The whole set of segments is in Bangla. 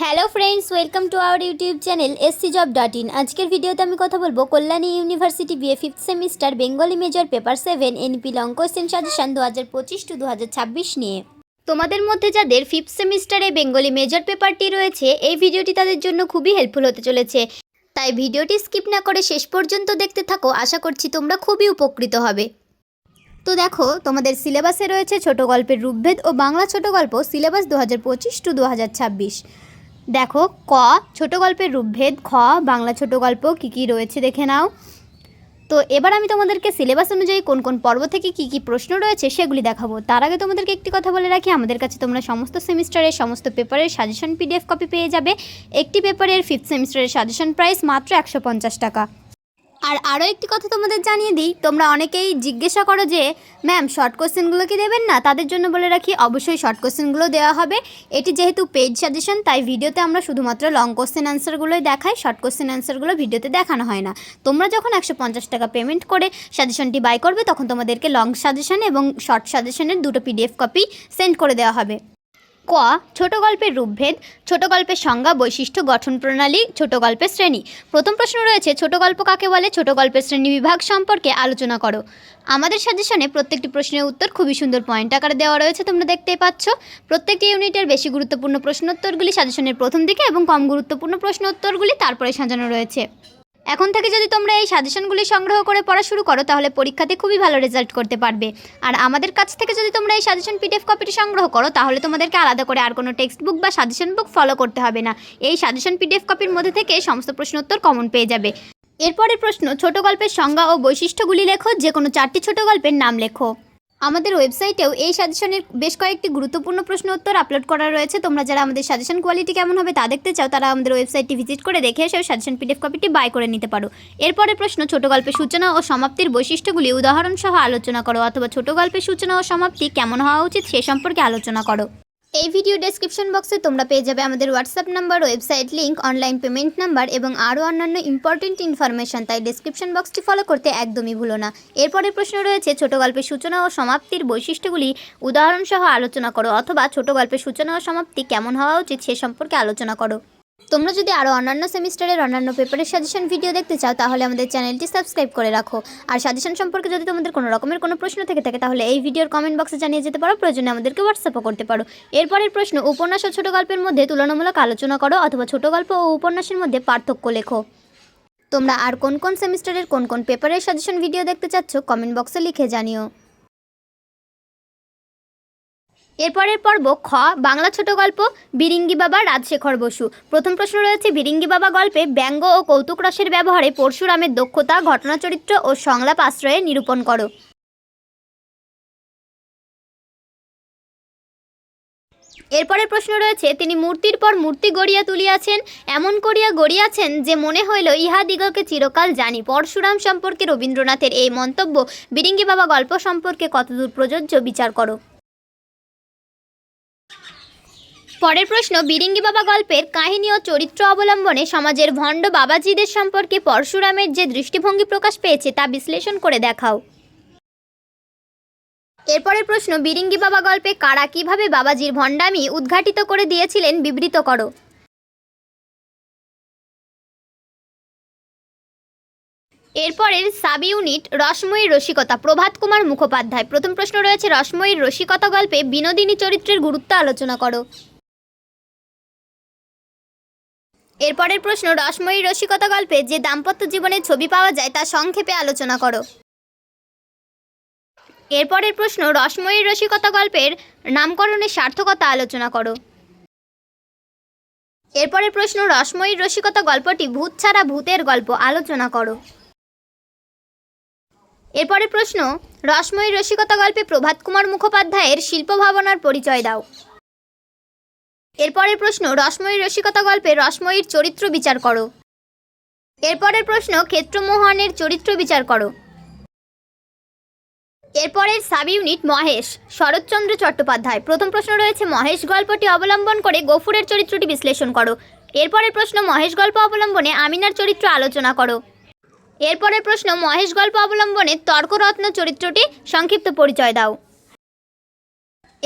Hello friends, welcome to our YouTube channel scjob.in। আজকের ভিডিওতে আমি কথা বলবো Kalyani university BA fifth semester Bengali major paper 7 NP long question suggestion 2025-2026 নিয়ে। তোমাদের মধ্যে যাদের ফিফথ সেমিস্টারে বেঙ্গলি মেজর পেপারটি রয়েছে, এই ভিডিওটি তাদের জন্য খুবই হেল্পফুল হতে চলেছে, তাই ভিডিওটি স্কিপ না করে শেষ পর্যন্ত দেখতে থাকো। আশা করছি তোমরা খুবই উপকৃত হবে। তো দেখো, তোমাদের সিলেবাসে রয়েছে ছোট গল্পের রূপভেদ ও বাংলা ছোট গল্প সিলেবাস 2025-2026। দেখো, ক ছোট গল্পের রূপভেদ, খ বাংলা ছোট গল্প কি কি রয়েছে দেখে নাও। তো এবার আমি তোমাদেরকে সিলেবাস অনুযায়ী কোন কোন পর্ব থেকে কি কি প্রশ্ন রয়েছে সেগুলি দেখাবো। তার আগে তোমাদেরকে একটি কথা বলে রাখি, আমাদের কাছে তোমরা সমস্ত সেমিস্টারের সমস্ত পেপারের সাজেশন পিডিএফ কপি পেয়ে যাবে। একটি পেপারের ফিফথ সেমিস্টারের সাজেশন প্রাইস মাত্র 150 টাকা। আর আরও একটি কথা তোমাদের জানিয়ে দিই, তোমরা অনেকেই জিজ্ঞাসা করো যে ম্যাম শর্ট কোশ্চেনগুলো কি দেবেন না। তাদের জন্য বলে রাখি, অবশ্যই শর্ট কোশ্চেনগুলো দেওয়া হবে। এটি যেহেতু পেইড সাজেশন, তাই ভিডিওতে আমরা শুধুমাত্র লং কোশ্চেন অ্যান্সারগুলোই দেখাই, শর্ট কোশ্চেন অ্যান্সারগুলো ভিডিওতে দেখানো হয় না। তোমরা যখন 150 টাকা পেমেন্ট করে সাজেশনটি বাই করবে, তখন তোমাদেরকে লং সাজেশন এবং শর্ট সাজেশনের দুটো পিডিএফ কপি সেন্ড করে দেওয়া হবে। ক ছোট গল্পের রূপভেদ, ছোট গল্পের সংজ্ঞা, বৈশিষ্ট্য, গঠন প্রণালী, ছোট গল্পের শ্রেণী। প্রথম প্রশ্ন রয়েছে ছোট গল্প কাকে বলে, ছোট গল্পের শ্রেণী বিভাগ সম্পর্কে আলোচনা করো। আমাদের সাজেশনে প্রত্যেকটি প্রশ্নের উত্তর খুবই সুন্দর পয়েন্ট আকারে দেওয়া রয়েছে, তোমরা দেখতেই পাচ্ছ। প্রত্যেকটি ইউনিটের বেশি গুরুত্বপূর্ণ প্রশ্নোত্তরগুলি সাজেশনের প্রথম দিকে এবং কম গুরুত্বপূর্ণ প্রশ্নোত্তরগুলি তারপরে সাজানো রয়েছে। এখন থেকে যদি তোমরা এই সাজেশনগুলি সংগ্রহ করে পড়া শুরু করো, তাহলে পরীক্ষাতে খুবই ভালো রেজাল্ট করতে পারবে। আর আমাদের কাছ থেকে যদি তোমরা এই সাজেশন পিডিএফ কপিটি সংগ্রহ করো, তাহলে তোমাদেরকে আলাদা করে আর কোনো টেক্সট বুক বা সাজেশন বুক ফলো করতে হবে না। এই সাজেশন পিডিএফ কপির মধ্যে থেকে সমস্ত প্রশ্নোত্তর কমন পেয়ে যাবে। এরপরের প্রশ্ন, ছোট গল্পের সংজ্ঞা ও বৈশিষ্ট্যগুলি লেখো, যে কোনো 4টি ছোট গল্পের নাম লেখো। আমাদের ওয়েবসাইটেও এই সাজেশনের বেশ কয়েকটি গুরুত্বপূর্ণ প্রশ্ন উত্তর আপলোড করা রয়েছে। তোমরা যারা আমাদের সাজেশন কোয়ালিটি কেমন হবে তা দেখতে চাও, তারা আমাদের ওয়েবসাইটটি ভিজিট করে দেখে এসে সাজেশন পিডিএফ কপিটি বাই করে নিতে পারো। এরপরের প্রশ্ন, ছোট গল্পের সূচনা ও সমাপ্তির বৈশিষ্ট্যগুলি উদাহরণ সহ আলোচনা করো, অথবা ছোট গল্পের সূচনা ও সমাপ্তি কেমন হওয়া উচিত সে সম্পর্কে আলোচনা করো। এই ভিডিও ডেসক্রিপশন বক্সে তোমরা পেয়ে যাবে আমাদের WhatsApp number, website link, online payment number এবং আরও অন্যান্য ইম্পর্টেন্ট ইনফরমেশন, তাই ডেসক্রিপশন বক্সটি ফলো করতে একদমই ভুলো না। এরপরের প্রশ্ন রয়েছে ছোট গল্পের সূচনা ও সমাপ্তির বৈশিষ্ট্যগুলি উদাহরণ সহ আলোচনা করো, অথবা ছোট গল্পের সূচনা ও সমাপ্তি কেমন হওয়া উচিত সে সম্পর্কে আলোচনা করো। তোমরা যদি আরও অন্যান্য সেমিস্টারের অন্যান্য পেপারের সাজেশন ভিডিও দেখতে চাও, তাহলে আমাদের চ্যানেলটি সাবস্ক্রাইব করে রাখো। আর সাজেশন সম্পর্কে যদি তোমাদের কোনো রকমের কোনো প্রশ্ন থেকে থাকে, তাহলে এই ভিডিওর কমেন্ট বক্সে জানিয়ে যেতে পারো, প্রয়োজনে আমাদেরকে হোয়াটসঅ্যাপও করতে পারো। এরপরের প্রশ্ন, উপন্যাস ও ছোট গল্পের মধ্যে তুলনামূলক আলোচনা করো, অথবা ছোট গল্প ও উপন্যাসের মধ্যে পার্থক্য লেখো। তোমরা আর কোন কোন সেমিস্টারের কোন কোন পেপারের সাজেশন ভিডিও দেখতে চাচ্ছ কমেন্ট বক্সে লিখে জানিও। এরপরের পর্ব, খ বাংলা ছোট গল্প, বিরিঙ্গি বাবা, রাজশেখর বসু। প্রথম প্রশ্ন রয়েছে বিরিঙ্গি বাবা গল্পে ব্যঙ্গ ও কৌতুক রসের ব্যবহারে পরশুরামের দক্ষতা, ঘটনা চরিত্র ও সংলাপ আশ্রয়ে নিরূপণ করো। এরপরের প্রশ্ন রয়েছে তিনি মূর্তির পর মূর্তি গড়িয়া তুলিয়াছেন, এমন করিয়া গড়িয়াছেন যে মনে হইল ইহাদিগকে চিরকাল জানি। পরশুরাম সম্পর্কে রবীন্দ্রনাথের এই মন্তব্য বিরিঙ্গি বাবা গল্প সম্পর্কে কতদূর প্রযোজ্য বিচার করো। পরের প্রশ্ন, বিরিঙ্গি বাবা গল্পের কাহিনী ও চরিত্র অবলম্বনে সমাজের ভণ্ড বাবাজিদের সম্পর্কে পরশুরামের যে দৃষ্টিভঙ্গি প্রকাশ পেয়েছে তা বিশ্লেষণ করে দেখাও। এরপরের প্রশ্ন, বিরিঙ্গি বাবা গল্পে কারা কিভাবে বাবাজির ভণ্ডামি উদ্ঘাটিত করে দিয়েছিলেন বিবৃত করো। এরপরের সাব ইউনিট, রসময়ীর রসিকতা, প্রভাত কুমার মুখোপাধ্যায়। প্রথম প্রশ্ন রয়েছে রসময়ীর রসিকতা গল্পে বিনোদিনী চরিত্রের গুরুত্ব আলোচনা করো। এরপরের প্রশ্ন, রসময়ীর রসিকতা গল্পে যে দাম্পত্য জীবনের ছবি পাওয়া যায় তা সংক্ষেপে আলোচনা করো। এরপরের প্রশ্ন, রসময়ীর রসিকতা গল্পের নামকরণের সার্থকতা আলোচনা করো। এরপরের প্রশ্ন, রসময়ীর রসিকতা গল্পটি ভূত ছাড়া ভূতের গল্প, আলোচনা করো। এরপরের প্রশ্ন, রসময়ীর রসিকতা গল্পে প্রভাত কুমার মুখোপাধ্যায়ের শিল্প ভাবনার পরিচয় দাও। এরপরের প্রশ্ন, রসময়ীর রসিকতা গল্পে রসময়ীর চরিত্র বিচার করো। এরপরের প্রশ্ন, ক্ষেত্রমোহনের চরিত্র বিচার করো। এরপরের সাব ইউনিট, মহেশ, শরৎচন্দ্র চট্টোপাধ্যায়। প্রথম প্রশ্ন রয়েছে মহেশ গল্পটি অবলম্বন করে গফুরের চরিত্রটি বিশ্লেষণ করো। এরপরের প্রশ্ন, মহেশ গল্প অবলম্বনে আমিনার চরিত্র আলোচনা করো। এরপরের প্রশ্ন, মহেশ গল্প অবলম্বনে তর্করত্ন চরিত্রটি সংক্ষিপ্ত পরিচয় দাও।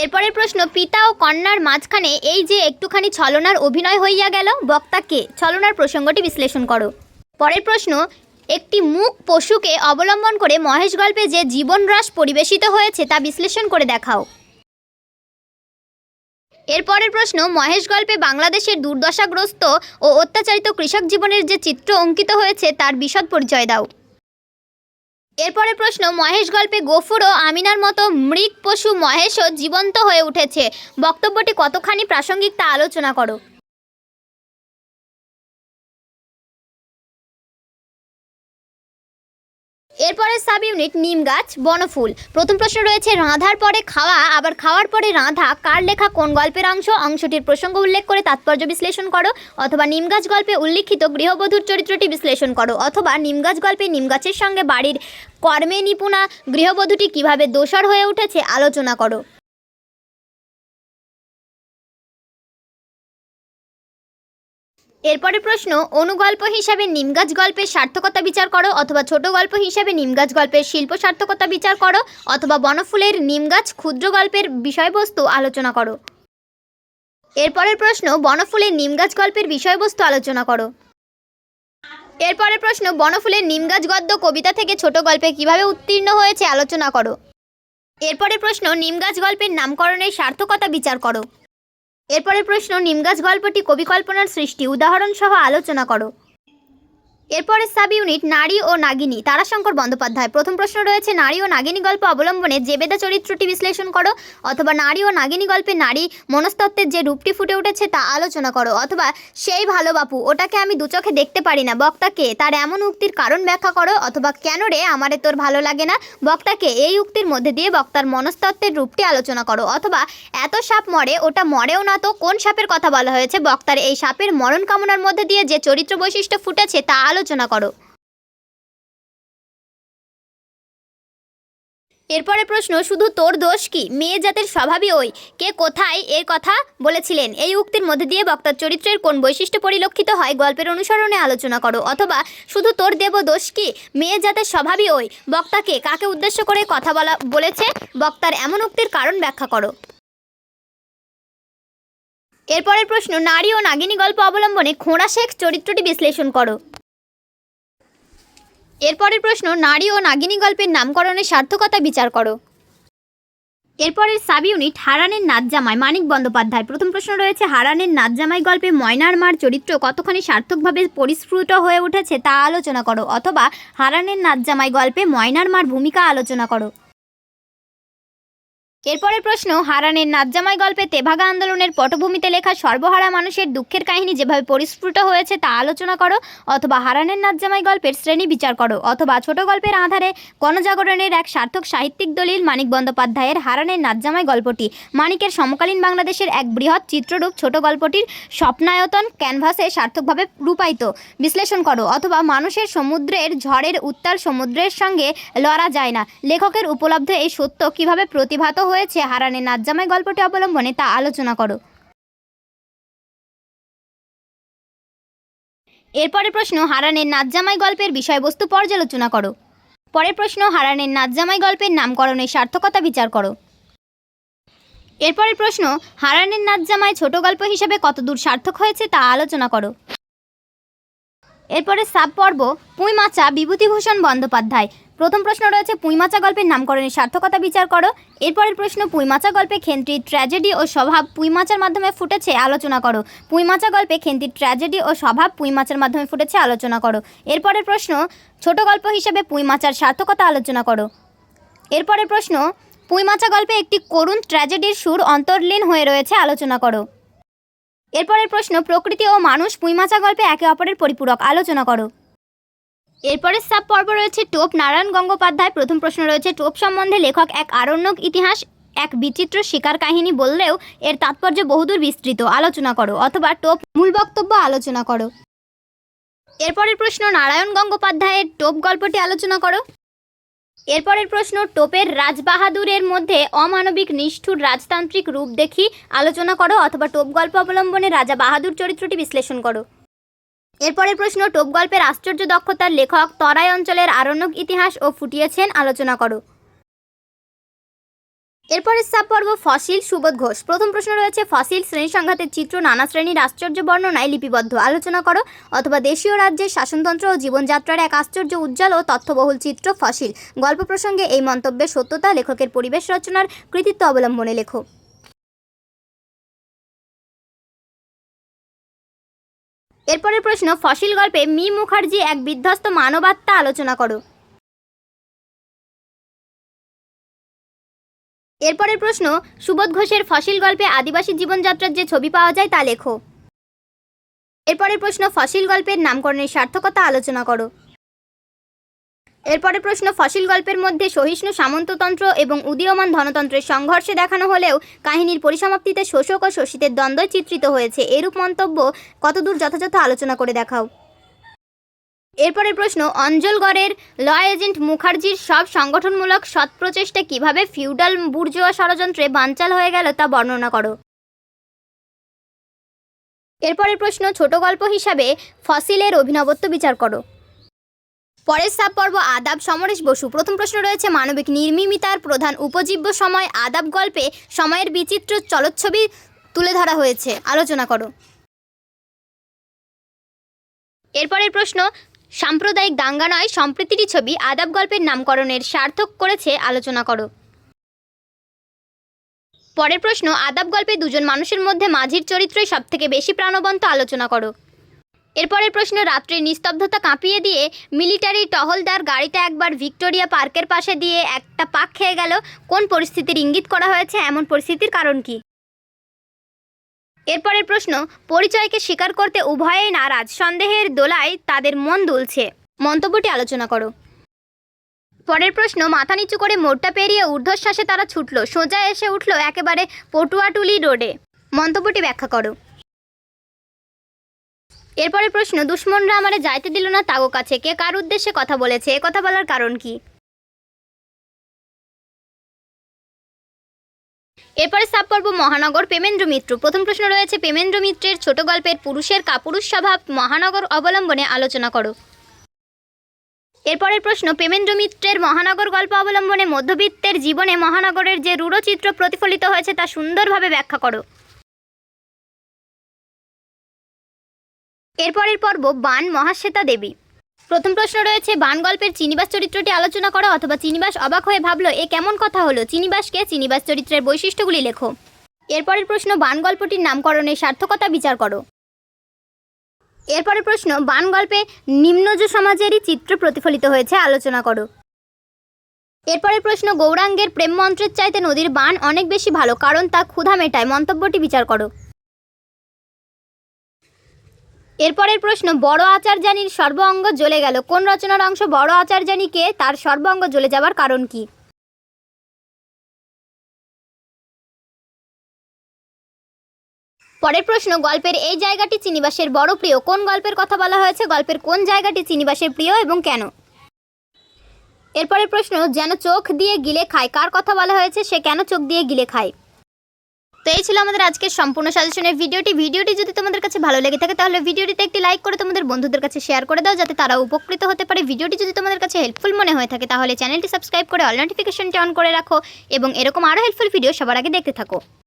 এরপরের প্রশ্ন, পিতা ও কন্যার মাঝখানে এই যে একটুখানি ছলনার অভিনয় হইয়া গেল, বক্তা কে? ছলনার প্রসঙ্গটি বিশ্লেষণ করো। পরের প্রশ্ন, একটি মূক পশুকে অবলম্বন করে মহেশ গল্পে যে জীবনরস পরিবেশিত হয়েছে তা বিশ্লেষণ করে দেখাও। এরপরের প্রশ্ন, মহেশ গল্পে বাংলাদেশের দুর্দশাগ্রস্ত ও অত্যাচারিত কৃষক জীবনের যে চিত্র অঙ্কিত হয়েছে তার বিশদ পরিচয় দাও। এরপরের প্রশ্ন, মহেশ গল্পে গফুর ও আমিনার মতো মৃগ পশু মহেশও জীবন্ত হয়ে উঠেছে, বক্তব্যটি কতখানি প্রাসঙ্গিক তা আলোচনা করো। এরপরে সাব ইউনিট নিম গাছ বনফুল। প্রথম প্রশ্ন রয়েছে, রাঁধার পরে খাওয়া আবার খাওয়ার পরে রাঁধা কার লেখা কোন গল্পের অংশ? অংশটির প্রসঙ্গ উল্লেখ করে তাৎপর্য বিশ্লেষণ করো। অথবা নিম গাছ গল্পে উল্লিখিত গৃহবধূর চরিত্রটি বিশ্লেষণ করো। অথবা নিম গাছ গল্পে নিম গাছের সঙ্গে বাড়ির কর্মে নিপুণা গৃহবধূটি কিভাবে দোসর হয়ে উঠেছে আলোচনা করো। এরপরে প্রশ্ন, অনুগল্প হিসাবে নিমগাছ গল্পের সার্থকতা বিচার করো। অথবা ছোট গল্প হিসাবে নিমগাছ গল্পের শিল্প সার্থকতা বিচার করো। অথবা বনফুলের নিমগাছ ক্ষুদ্র গল্পের বিষয়বস্তু আলোচনা করো। এরপরের প্রশ্ন, বনফুলের নিমগাছ গল্পের বিষয়বস্তু আলোচনা করো। এরপরের প্রশ্ন, বনফুলের নিমগাছ গদ্য কবিতা থেকে ছোট গল্পে কিভাবে উত্তীর্ণ হয়েছে আলোচনা করো। এরপরের প্রশ্ন, নিমগাছ গল্পের নামকরণের সার্থকতা বিচার করো। এরপরের প্রশ্ন, নিমগাছ গল্পটি কবিকল্পনার সৃষ্টি, উদাহরণ সহ আলোচনা করো। এরপরে সাব ইউনিট নারী ও নাগিনী, তারাশঙ্কর বন্দ্যোপাধ্যায়। প্রথম প্রশ্ন রয়েছে, নারী ও নাগিনী গল্প অবলম্বনে জেবেদা চরিত্রটি বিশ্লেষণ করো। অথবা নারী ও নাগিনী গল্পে নারী মনস্তত্ত্বের যে রূপটি ফুটে উঠেছে তা আলোচনা করো। অথবা সেই ভালো বাপু, ওটাকে আমি দু চোখে দেখতে পারি না, বক্তাকে তার এমন উক্তির কারণ ব্যাখ্যা করো। অথবা কেন রে আমারে তোর ভালো লাগে না, বক্তাকে এই উক্তির মধ্যে দিয়ে বক্তার মনস্তত্ত্বের রূপটি আলোচনা করো। অথবা এত সাপ মরে, ওটা মরেও না তো, কোন সাপের কথা বলা হয়েছে, বক্তার এই সাপের মরণ কামনার মধ্যে দিয়ে যে চরিত্র বৈশিষ্ট্য ফুটেছে তা আলোচনা করো। এরপরে প্রশ্ন, শুধু তোর দোষ কি, মেয়ে জাতের স্বভাবই ওই, কে কোথায় এর কথা বলেছিলেন? এই উক্তির মধ্যে দিয়ে বক্তার চরিত্রের কোন বৈশিষ্ট্য পরিলক্ষিত হয় গল্পের অনুসরণে আলোচনা করো। অথবা শুধু তোর দেব দোষ কি, মেয়ে জাতের স্বভাবই ওই, বক্তাকে কাকে উদ্দেশ্য করে কথা বলেছে, বক্তার এমন উক্তির কারণ ব্যাখ্যা করো। এরপরের প্রশ্ন, নারী ও নাগিনী গল্প অবলম্বনে খোঁড়া শেখ চরিত্রটি বিশ্লেষণ করো। এরপরের প্রশ্ন, নারী ও নাগিনী গল্পের নামকরণের সার্থকতা বিচার করো। এরপরের সাব ইউনিট হারানের নাচ জামাই, মানিক বন্দ্যোপাধ্যায়। প্রথম প্রশ্ন রয়েছে, হারানের নাচ জামাই গল্পে ময়নার মার চরিত্র কতখানি সার্থকভাবে পরিস্ফুট হয়ে উঠেছে তা আলোচনা করো। অথবা হারানের নাচ জামাই গল্পে ময়নার মার ভূমিকা আলোচনা করো। এরপরের প্রশ্ন, হারানের নাচজামাই গল্পে তেভাগা আন্দোলনের পটভূমিতে লেখা সর্বহারা মানুষের দুঃখের কাহিনী যেভাবে পরিস্ফুট হয়েছে তা আলোচনা করো। অথবা হারানের নাচজামাই গল্পের শ্রেণী বিচার করো। অথবা ছোট গল্পের আধারে গণজাগরণের এক সার্থক সাহিত্যিক দলিল মানিক বন্দ্যোপাধ্যায়ের হারানের নাচজামাই গল্পটি মানিকের সমকালীন বাংলাদেশের এক বৃহৎ চিত্ররূপ, ছোট গল্পটির স্বপ্নায়তন ক্যানভাসে সার্থকভাবে রূপায়িত বিশ্লেষণ করো। অথবা মানুষের সমুদ্রের ঝড়ের উত্তাল সমুদ্রের সঙ্গে লড়া যায় না, লেখকের উপলব্ধ এই সত্য কিভাবে প্রতিভাত হয়েছে হারানের নাচজামাই গল্পটি অবলম্বনে তা আলোচনা করো। এরপরের প্রশ্ন, হারানের নাচজামাই গল্পের বিষয়বস্তু পর্যালোচনা করো। পরের প্রশ্ন, হারানের নাচজামাই গল্পের নামকরণের সার্থকতা বিচার করো। এরপরের প্রশ্ন, হারানের নাচজামাই ছোট গল্প হিসেবে কতদূর সার্থক হয়েছে তা আলোচনা করো। এরপরে সাব পর্ব পুঁইমাচা, বিভূতিভূষণ বন্দ্যোপাধ্যায়। প্রথম প্রশ্ন রয়েছে, পুঁইমাচা গল্পের নামকরণের সার্থকতা বিচার করো। এরপরের প্রশ্ন, পুঁইমাচা গল্পে খেন্তির ট্র্যাজেডি ও স্বভাব পুঁইমাচার মাধ্যমে ফুটেছে আলোচনা করো। পুঁইমাচা গল্পে খেন্তির ট্র্যাজেডি ও স্বভাব পুঁইমাচার মাধ্যমে ফুটেছে আলোচনা করো। এরপরের প্রশ্ন, ছোট গল্প হিসেবে পুঁইমাচার সার্থকতা আলোচনা করো। এরপরের প্রশ্ন, পুঁইমাচা গল্পে একটি করুণ ট্র্যাজেডির সুর অন্তর্লীন হয়ে রয়েছে আলোচনা করো। এরপরের প্রশ্ন, প্রকৃতি ও মানুষ পুঁইমাচা গল্পে একে অপরের পরিপূরক আলোচনা করো। এরপরের সাব পর্ব রয়েছে টোপ, নারায়ণ গঙ্গোপাধ্যায়। প্রথম প্রশ্ন রয়েছে, টোপ সম্বন্ধে লেখক এক আরণ্যক ইতিহাস, এক বিচিত্র শিকার কাহিনী বললেও এর তাৎপর্য বহুদূর বিস্তৃত আলোচনা করো। অথবা টোপ মূল বক্তব্য আলোচনা করো। এরপরের প্রশ্ন, নারায়ণ গঙ্গোপাধ্যায়ের টোপ গল্পটি আলোচনা করো। এরপরের প্রশ্ন, টোপের রাজবাহাদুরের মধ্যে অমানবিক নিষ্ঠুর রাজতান্ত্রিক রূপ দেখি আলোচনা করো। অথবা টোপ গল্প অবলম্বনে রাজা বাহাদুর চরিত্রটি বিশ্লেষণ করো। এরপরের প্রশ্ন, টোপ গল্পের আশ্চর্য দক্ষতার লেখক তরাই অঞ্চলের আরণ্যক ইতিহাস ও ফুটিয়েছেন আলোচনা করো। এরপরের সাব পর্ব ফসিল, সুবোধ ঘোষ। প্রথম প্রশ্ন রয়েছে ফসিল শ্রেণী সংঘাতের চিত্র নানা শ্রেণীর আশ্চর্য বর্ণনায় লিপিবদ্ধ, আলোচনা করো। অথবা দেশীয় রাজ্যের শাসনতন্ত্র ও জীবনযাত্রার এক আশ্চর্য উজ্জ্বল ও তথ্যবহুল চিত্র ফসিল। গল্প প্রসঙ্গে এই মন্তব্যের সত্যতা, লেখকের পরিবেশ রচনার কৃতিত্ব অবলম্বনে লেখো। এরপরের প্রশ্ন ফসিল গল্পে মি মুখার্জি এক বিধ্বস্ত মানবাত্মা, আলোচনা করো। এরপরের প্রশ্ন সুবোধ ঘোষের ফসিল গল্পে আদিবাসী জীবনযাত্রার যে ছবি পাওয়া যায় তা লেখো। এরপরের প্রশ্ন ফসিল গল্পের নামকরণের সার্থকতা, আলোচনা করো। এরপরের প্রশ্ন ফসিল গল্পের মধ্যে সহিষ্ণু সামন্ততন্ত্র এবং উদীয়মান ধনতন্ত্রের সংঘর্ষে দেখানো হলেও কাহিনীর পরিসমাপ্তিতে শোষক ও শোষিতের দ্বন্দ্ব চিত্রিত হয়েছে, এরূপ মন্তব্য কতদূর যথাযথ, আলোচনা করে দেখাও। এরপরের প্রশ্ন অঞ্জলগড়ের ল এজেন্ট মুখার্জির সব সংগঠনমূলক সৎ প্রচেষ্টা কিভাবে ফিউডাল বুর্জোয়া ষড়যন্ত্রে বানচাল হয়ে গেল তা বর্ণনা করো। এরপরের প্রশ্ন ছোট গল্প হিসাবে ফসিলের অভিনবত্ব বিচার করো। পরের সাব পর্ব আদাব, সমরেশ বসু। প্রথম প্রশ্ন রয়েছে মানবিক নির্মিমিতার প্রধান উপজীব্য সময় আদাব গল্পে সময়ের বিচিত্র চলচ্ছবি তুলে ধরা হয়েছে, আলোচনা করো। এরপরের প্রশ্ন সাম্প্রদায়িক দাঙ্গা নয় সম্প্রীতির ছবি আদাব গল্পের নামকরণের সার্থক করেছে, আলোচনা করো। পরের প্রশ্ন আদাব গল্পে দুজন মানুষের মধ্যে মাঝির চরিত্রই সবথেকে বেশি প্রাণবন্ত, আলোচনা করো। এরপরের প্রশ্ন রাত্রির নিস্তব্ধতা কাঁপিয়ে দিয়ে মিলিটারি টহলদার গাড়িটা একবার ভিক্টোরিয়া পার্কের পাশে দিয়ে একটা পাক খেয়ে গেল, কোন পরিস্থিতির ইঙ্গিত করা হয়েছে, এমন পরিস্থিতির কারণ কি? এরপরের প্রশ্ন পরিচয়কে স্বীকার করতে উভয়েই নারাজ, সন্দেহের দোলায় তাদের মন দুলছে, মন্তব্যটি আলোচনা করো। পরের প্রশ্ন মাথা নিচু করে মোড়টা পেরিয়ে ঊর্ধ্বশ্বাসে তারা ছুটল, সোজা এসে উঠল একেবারে পটুয়াটুলি রোডে, মন্তব্যটি ব্যাখ্যা করো। এরপরের প্রশ্ন দুশ্মনরা আমারে যাইতে দিল না তাগো কাছে, কে কার উদ্দেশ্যে কথা বলেছে, এ কথা বলার কারণ কি? এরপরে সাব পর্ব মহানগর, প্রেমেন্দ্র মিত্র। প্রথম প্রশ্ন রয়েছে প্রেমেন্দ্র মিত্রের ছোট গল্পের পুরুষের কাপুরুষ স্বভাব মহানগর অবলম্বনে, আলোচনা করো। এরপরের প্রশ্ন প্রেমেন্দ্র মিত্রের মহানগর গল্প অবলম্বনে মধ্যবিত্তের জীবনে মহানগরের যে রূঢ় চিত্র প্রতিফলিত হয়েছে তা সুন্দরভাবে ব্যাখ্যা করো। এরপরের পর্ব বান, মহাশ্বেতা দেবী। প্রথম প্রশ্ন রয়েছে বান গল্পের চিনিবাস চরিত্রটি আলোচনা করো, অথবা চিনিবাস অবাক হয়ে ভাবলো এ কেমন কথা হলো, চিনিবাসকে চিনিবাস চরিত্রের বৈশিষ্ট্যগুলি লেখো। এরপরের প্রশ্ন বান গল্পটির নামকরণের সার্থকতা বিচার করো। এরপরের প্রশ্ন বান গল্পে নিম্নজ সমাজেরই চিত্র প্রতিফলিত হয়েছে, আলোচনা করো। এরপরের প্রশ্ন গৌরাঙ্গের প্রেম মন্ত্রের চাইতে নদীর বান অনেক বেশি ভালো, কারণ তা ক্ষুধা মেটায়, মন্তব্যটি বিচার করো। এরপরের প্রশ্ন বড় আচার্যানীর সর্ব অঙ্গ জ্বলে গেল, কোন রচনার অংশ বড় আচার্যানীকে তার সর্ব অঙ্গ জ্বলে যাওয়ার কারণ কি? পরের প্রশ্ন গল্পের এই জায়গাটি চিনিবাসের বড় প্রিয়, কোন গল্পের কথা বলা হয়েছে, গল্পের কোন জায়গাটি চিনিবাসের প্রিয় এবং কেন? এরপরের প্রশ্ন যেন চোখ দিয়ে গিলে খায়, কার কথা বলা হয়েছে, সে কেন চোখ দিয়ে গিলে খায়? তো এই ছিল আমাদের আজকের সম্পূর্ণ সাজেশনের ভিডিওটি যদি তোমাদের কাছে ভালো লেগে থাকে তাহলে ভিডিওটিতে একটি লাইক করে তোমাদের বন্ধুদের কাছে শেয়ার করে দাও, যাতে তারা উপকৃত হতে পারে। ভিডিওটি যদি তোমাদের কাছে হেল্পফুল মনে হয়ে থাকে তাহলে চ্যানেলটি সাবস্ক্রাইব করে অল নোটিফিকেশনটি অন করে রাখো এবং এরকম আরও হেল্পফুল ভিডিও সবার আগে দেখতে থাকো।